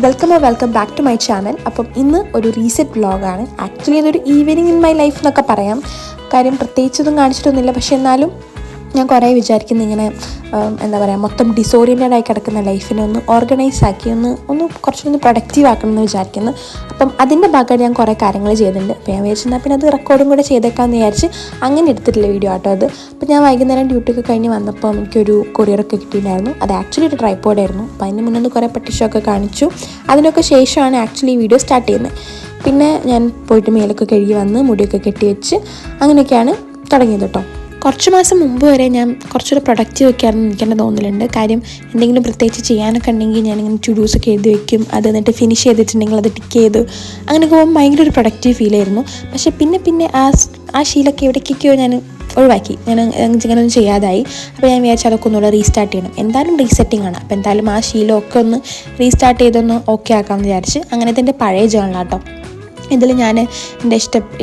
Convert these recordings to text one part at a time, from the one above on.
Welcome back to my channel. അപ്പം ഇന്ന് ഒരു റീസെറ്റ് വ്ളോഗാണ്. ആക്ച്വലി ഇതൊരു ഈവനിങ് ഇൻ മൈ ലൈഫ് എന്നൊക്കെ പറയാം. കാര്യം പ്രത്യേകിച്ചൊന്നും കാണിച്ചിട്ടൊന്നുമില്ല. പക്ഷെ എന്നാലും ഞാൻ കുറേ വിചാരിക്കുന്നു ഇങ്ങനെ എന്താ പറയുക, മൊത്തം ഡിസോറിയൻറ്റഡ് ആയി കിടക്കുന്ന ലൈഫിനെ ഒന്ന് ഓർഗനൈസ് ആക്കി ഒന്ന് കുറച്ചൊന്ന് പ്രൊഡക്റ്റീവ് ആക്കണം എന്ന് വിചാരിക്കുന്നു. അപ്പം അതിൻ്റെ ഭാഗമായിട്ട് ഞാൻ കുറേ കാര്യങ്ങൾ ചെയ്തിട്ടുണ്ട്. അപ്പോൾ ഞാൻ വിചാരിച്ചെന്നാൽ പിന്നെ അത് റെക്കോർഡും കൂടെ ചെയ്തേക്കാമെന്ന് വിചാരിച്ച് അങ്ങനെ എടുത്തിട്ടില്ല വീഡിയോ ആട്ടോ അത്. അപ്പോൾ ഞാൻ വൈകുന്നേരം ഡ്യൂട്ടിയൊക്കെ കഴിഞ്ഞ് വന്നപ്പോൾ എനിക്കൊരു കൊറിയറൊക്കെ കിട്ടിയിട്ടുണ്ടായിരുന്നു. അത് ആക്ച്വലി ഒരു ട്രൈപ്പോഡായിരുന്നു. അപ്പോൾ അതിന് മുന്നേ കുറേ പെട്ടിഷൊക്കെ കാണിച്ചു. അതിനൊക്കെ ശേഷമാണ് ആക്ച്വലി ഈ വീഡിയോ സ്റ്റാർട്ട് ചെയ്യുന്നത്. പിന്നെ ഞാൻ പോയിട്ട് മേലൊക്കെ കഴുകി വന്ന് മുടിയൊക്കെ കെട്ടി വെച്ച് അങ്ങനെയൊക്കെയാണ് തുടങ്ങിയത് കേട്ടോ. കുറച്ച് മാസം മുമ്പ് വരെ ഞാൻ കുറച്ചൊരു പ്രൊഡക്റ്റീവ് വെക്കാമെന്ന് എനിക്ക് തന്നെ തോന്നലുണ്ട്. കാര്യം എന്തെങ്കിലും പ്രത്യേകിച്ച് ചെയ്യാനൊക്കെ ഉണ്ടെങ്കിൽ ഞാനിങ്ങനെ ടു ഡൂസൊക്കെ എഴുതി വെക്കും. അത് എന്നിട്ട് ഫിനിഷ് ചെയ്തിട്ടുണ്ടെങ്കിൽ അത് ടിക്ക് ചെയ്തു അങ്ങനെയൊക്കെ പോകുമ്പോൾ ഭയങ്കര ഒരു പ്രൊഡക്റ്റീവ് ഫീൽ ആയിരുന്നു. പക്ഷേ പിന്നെ ആ ശീലമൊക്കെ എവിടേക്കൊക്കെയോ ഞാൻ ഒഴിവാക്കി. ഞാൻ ഇങ്ങനെയൊന്നും ചെയ്യാതായി. അപ്പോൾ ഞാൻ വിചാരിച്ചു അതൊക്കെ ഒന്നുകൂടെ റീസ്റ്റാർട്ട് ചെയ്യണം. എന്തായാലും റീസെറ്റിംഗ് ആണ്. അപ്പോൾ എന്തായാലും ആ ശീലമൊക്കെ ഒന്ന് റീസ്റ്റാർട്ട് ചെയ്തൊന്ന് ഓക്കെ ആക്കാമെന്ന് വിചാരിച്ച് അങ്ങനെ ഇതിൻ്റെ പഴയ ജേണലാട്ടോ. ഇതിൽ ഞാൻ എൻ്റെ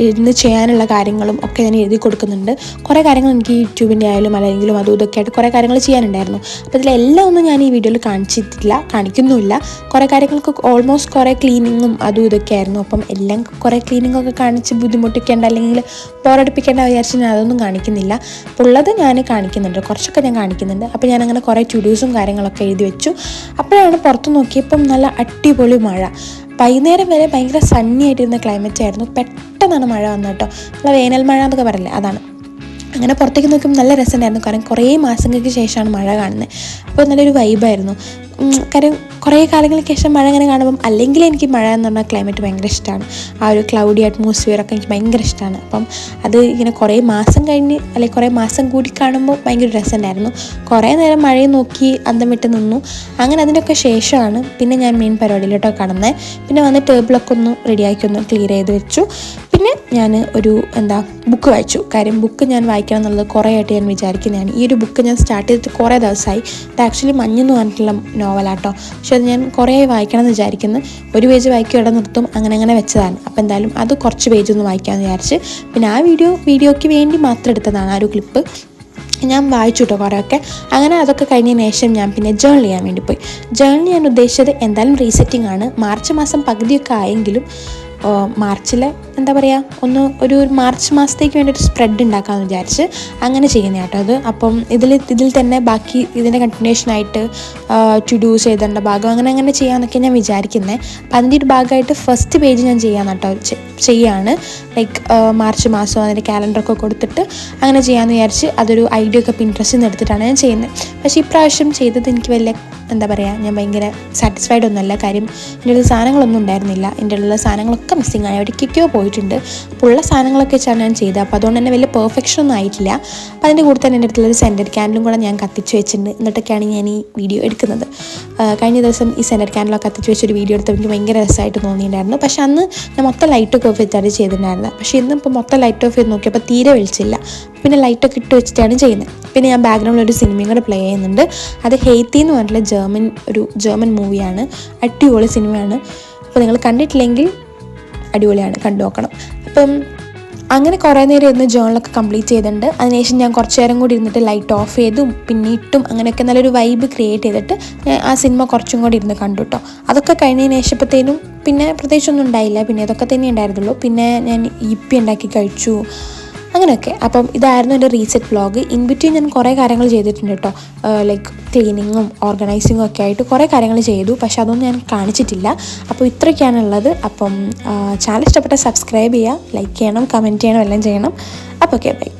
ഇന്ന് ചെയ്യാനുള്ള കാര്യങ്ങളും ഒക്കെ ഞാൻ എഴുതി കൊടുക്കുന്നുണ്ട്. കുറേ കാര്യങ്ങൾ എനിക്ക് യൂട്യൂബിൻ്റെ ആയാലും അല്ലെങ്കിലും അതും ഇതൊക്കെ ആയിട്ട് കുറേ കാര്യങ്ങൾ ചെയ്യാനുണ്ടായിരുന്നു. അപ്പോൾ ഇതിലെല്ലാം ഒന്നും ഞാൻ ഈ വീഡിയോയിൽ കാണിക്കുന്നുമില്ല. കുറേ കാര്യങ്ങൾക്ക് ഓൾമോസ്റ്റ് കുറേ ക്ലീനിങ്ങും അതും ഇതൊക്കെ ആയിരുന്നു. അപ്പം എല്ലാം കുറേ ക്ലീനിങ്ങൊക്കെ കാണിച്ച് ബുദ്ധിമുട്ടിക്കേണ്ട അല്ലെങ്കിൽ ബോറടിപ്പിക്കേണ്ട വിചാരിച്ച് ഞാൻ അതൊന്നും കാണിക്കുന്നില്ല. അപ്പോൾ ഉള്ളത് ഞാൻ കാണിക്കുന്നുണ്ട്, കുറച്ചൊക്കെ ഞാൻ കാണിക്കുന്നുണ്ട്. അപ്പോൾ ഞാനങ്ങനെ കുറേ ടു-ഡൂസും കാര്യങ്ങളൊക്കെ എഴുതി വെച്ചു. അപ്പോഴാണ് പുറത്ത് നോക്കിയപ്പം നല്ല അടിപൊളി മഴ. വൈകുന്നേരം വരെ ഭയങ്കര സണ്ണി ആയിട്ടിരുന്ന ക്ലൈമറ്റ് ആയിരുന്നു. പെട്ടെന്നാണ് മഴ വന്നത് കേട്ടോ. നല്ല വേനൽ മഴ എന്നൊക്കെ പറയില്ലേ, അതാണ്. അങ്ങനെ പുറത്തേക്ക് നോക്കുമ്പോൾ നല്ല രസമുണ്ടായിരുന്നു. കാരണം കുറേ മാസങ്ങൾക്ക് ശേഷമാണ് മഴ കാണുന്നത്. അപ്പോൾ നല്ലൊരു വൈബായിരുന്നു. കാര്യം കുറേ കാലങ്ങൾക്ക് ശേഷം മഴ ഇങ്ങനെ കാണുമ്പം അല്ലെങ്കിൽ എനിക്ക് മഴ എന്ന് പറഞ്ഞാൽ ക്ലൈമറ്റ് ഭയങ്കര ഇഷ്ടമാണ്. ആ ഒരു ക്ലൗഡി അറ്റ്മോസ്ഫിയറൊക്കെ എനിക്ക് ഭയങ്കര ഇഷ്ടമാണ്. അപ്പം അത് ഇങ്ങനെ കുറേ മാസം കഴിഞ്ഞ് അല്ലെങ്കിൽ കുറേ മാസം കൂടി കാണുമ്പോൾ ഭയങ്കര രസമുണ്ടായിരുന്നു. കുറേ നേരം മഴയെ നോക്കി അന്തം വിട്ട് നിന്നു. അങ്ങനെ അതിൻ്റെയൊക്കെ ശേഷമാണ് പിന്നെ ഞാൻ മെയിൻ പരിപാടിയിലോട്ടോ കടന്നത്. പിന്നെ വന്ന് ടേബിളൊക്കെ ഒന്ന് റെഡിയാക്കി ഒന്ന് ക്ലിയർ ചെയ്ത് വെച്ചു. പിന്നെ ഞാൻ ഒരു ബുക്ക് വായിച്ചു. കാര്യം ബുക്ക് ഞാൻ വായിക്കണം എന്നുള്ളത് കുറേ ആയിട്ട് ഞാൻ വിചാരിക്കുന്നതാണ്. ഈ ഒരു ബുക്ക് ഞാൻ സ്റ്റാർട്ട് ചെയ്തിട്ട് കുറേ ദിവസമായി. ഇത് ആക്ച്വലി മഞ്ഞെന്ന് പറഞ്ഞിട്ടുള്ള നോവലാട്ടോ. പക്ഷെ അത് ഞാൻ കുറേ വായിക്കണം എന്ന് വിചാരിക്കുന്നു. ഒരു പേജ് വായിക്കും, ഇവിടെ നിർത്തും, അങ്ങനെ വെച്ചതാണ്. അപ്പോൾ എന്തായാലും അത് കുറച്ച് പേജ് ഒന്ന് വായിക്കാമെന്ന് വിചാരിച്ച് പിന്നെ ആ വീഡിയോയ്ക്ക് വേണ്ടി മാത്രം എടുത്തതാണ് ആ ഒരു ക്ലിപ്പ്. ഞാൻ വായിച്ചു കേട്ടോ കുറേയൊക്കെ. അങ്ങനെ അതൊക്കെ കഴിഞ്ഞതിന് ശേഷം ഞാൻ പിന്നെ ജേർണൽ ചെയ്യാൻ വേണ്ടി പോയി. ജേർണൽ ചെയ്യാൻ ഉദ്ദേശിച്ചത് എന്തായാലും റീസെറ്റിംഗ് ആണ്. മാർച്ച് മാസം പകുതിയൊക്കെ ആയെങ്കിലും മാർച്ചിലെ ഒരു മാർച്ച് മാസത്തേക്ക് വേണ്ടി ഒരു സ്പ്രെഡ് ഉണ്ടാക്കാമെന്ന് വിചാരിച്ച് അങ്ങനെ ചെയ്യുന്ന കേട്ടോ അത്. അപ്പം ഇതിൽ തന്നെ ബാക്കി ഇതിൻ്റെ കണ്ടിന്യൂഷനായിട്ട് ടു ഡൂസ് എഴുതേണ്ട ഭാഗം അങ്ങനെ ചെയ്യാമെന്നൊക്കെ ഞാൻ വിചാരിക്കുന്നത്. അപ്പം അതിൻ്റെ ഒരു ഭാഗമായിട്ട് ഫസ്റ്റ് പേജ് ഞാൻ ചെയ്യാണ്. ലൈക്ക് മാർച്ച് മാസം അതിൻ്റെ കാലണ്ടറൊക്കെ കൊടുത്തിട്ട് അങ്ങനെ ചെയ്യാമെന്ന് വിചാരിച്ച് അതൊരു ഐഡിയ ഒക്കെ പിൻട്രസ്റ്റിൽ നിന്ന് എടുത്തിട്ടാണ് ഞാൻ ചെയ്യുന്നത്. പക്ഷേ ഇപ്രാവശ്യം ചെയ്തത് എനിക്ക് വലിയ ഞാൻ ഭയങ്കര സാറ്റിസ്ഫൈഡ് ഒന്നുമല്ല. കാര്യം എൻ്റെ ഉള്ള സാധനങ്ങളൊന്നും ഉണ്ടായിരുന്നില്ല. എൻ്റെ ഉള്ള സാധനങ്ങളൊക്കെ മിസ്സിങ് ആയി, എവിടേക്കൊക്കെയോ പോയിട്ടുണ്ട്. അപ്പോൾ ഉള്ള സാധനങ്ങളൊക്കെ വെച്ചാണ് ഞാൻ ചെയ്തത്. അപ്പോൾ അതുകൊണ്ട് തന്നെ വലിയ പെർഫെക്ഷൻ ഒന്നും ആയിട്ടില്ല. അപ്പോൾ അതിൻ്റെ കൂടെ തന്നെ എൻ്റെ അടുത്തുള്ളൊരു സെൻറ്റർ ക്യാൻഡിലും കൂടെ ഞാൻ കത്തിച്ച് വെച്ചിട്ടുണ്ട്. എന്നിട്ടൊക്കെയാണ് ഞാൻ ഈ വീഡിയോ എടുക്കുന്നത്. കഴിഞ്ഞ ദിവസം ഈ സെൻറ്റർ ക്യാൻഡിലൊക്കെ കത്തിച്ച് വെച്ചൊരു വീഡിയോ എടുത്ത് എനിക്ക് ഭയങ്കര രസമായിട്ട് തോന്നിയിട്ടുണ്ടായിരുന്നു. പക്ഷേ അന്ന് ഞാൻ മൊത്തം ലൈറ്റൊക്കെ ഓഫ് ചെയ്തിട്ടാണ് ചെയ്തിട്ടുണ്ടായിരുന്നത്. പക്ഷേ ഇന്നിപ്പോൾ മൊത്തം ലൈറ്റ് ഓഫ് ചെയ്ത് നോക്കിയപ്പോൾ തീരെ വെളിച്ചില്ല. പിന്നെ ലൈറ്റൊക്കെ ഇട്ട് വെച്ചിട്ടാണ് ചെയ്യുന്നത്. പിന്നെ ഞാൻ ബാക്ക്ഗ്രൗണ്ടിലൊരു സിനിമയും കൂടെ പ്ലേ ചെയ്യുന്നുണ്ട്. അത് ഹെയ്ത്തി എന്ന് പറഞ്ഞിട്ടുള്ള ജർമ്മൻ മൂവിയാണ്. അടിപൊളി സിനിമയാണ്. അപ്പോൾ നിങ്ങൾ കണ്ടിട്ടില്ലെങ്കിൽ അടിപൊളിയാണ്, കണ്ടു നോക്കണം. അപ്പം അങ്ങനെ കുറേ നേരം ഇരുന്ന് ജേർണലൊക്കെ കംപ്ലീറ്റ് ചെയ്തിട്ടുണ്ട്. അതിനുശേഷം ഞാൻ കുറച്ച് നേരം കൂടി ഇരുന്നിട്ട് ലൈറ്റ് ഓഫ് ചെയ്തും പിന്നെ ഇട്ടും അങ്ങനെയൊക്കെ നല്ലൊരു വൈബ് ക്രിയേറ്റ് ചെയ്തിട്ട് ഞാൻ ആ സിനിമ കുറച്ചും കൂടി ഇരുന്ന് കണ്ടു കേട്ടോ. അതൊക്കെ കഴിഞ്ഞതിന് ശേഷപ്പോഴത്തേനും പിന്നെ പ്രത്യേകിച്ചൊന്നും ഉണ്ടായില്ല. പിന്നെ അതൊക്കെ തന്നെ ഉണ്ടായിരുന്നുള്ളൂ. പിന്നെ ഞാൻ ഇപ്പി ഉണ്ടാക്കി കഴിച്ചു അങ്ങനെയൊക്കെ. അപ്പം ഇതായിരുന്നു എൻ്റെ റീസെറ്റ് വ്ളോഗ്. ഇൻ ബിറ്റ്വീൻ ഞാൻ കുറേ കാര്യങ്ങൾ ചെയ്തിട്ടുണ്ട് കേട്ടോ. ലൈക്ക് ക്ലീനിങ്ങും ഓർഗനൈസിങ്ങും ഒക്കെ ആയിട്ട് കുറേ കാര്യങ്ങൾ ചെയ്തു. പക്ഷെ അതൊന്നും ഞാൻ കാണിച്ചിട്ടില്ല. അപ്പോൾ ഇത്രയൊക്കെയാണുള്ളത്. അപ്പം ചാനൽ ഇഷ്ടപ്പെട്ട സബ്സ്ക്രൈബ് ചെയ്യുക, ലൈക്ക് ചെയ്യണം, കമൻറ്റ് ചെയ്യണം, എല്ലാം ചെയ്യണം. അപ്പോൾ ഓക്കെ, ബൈ.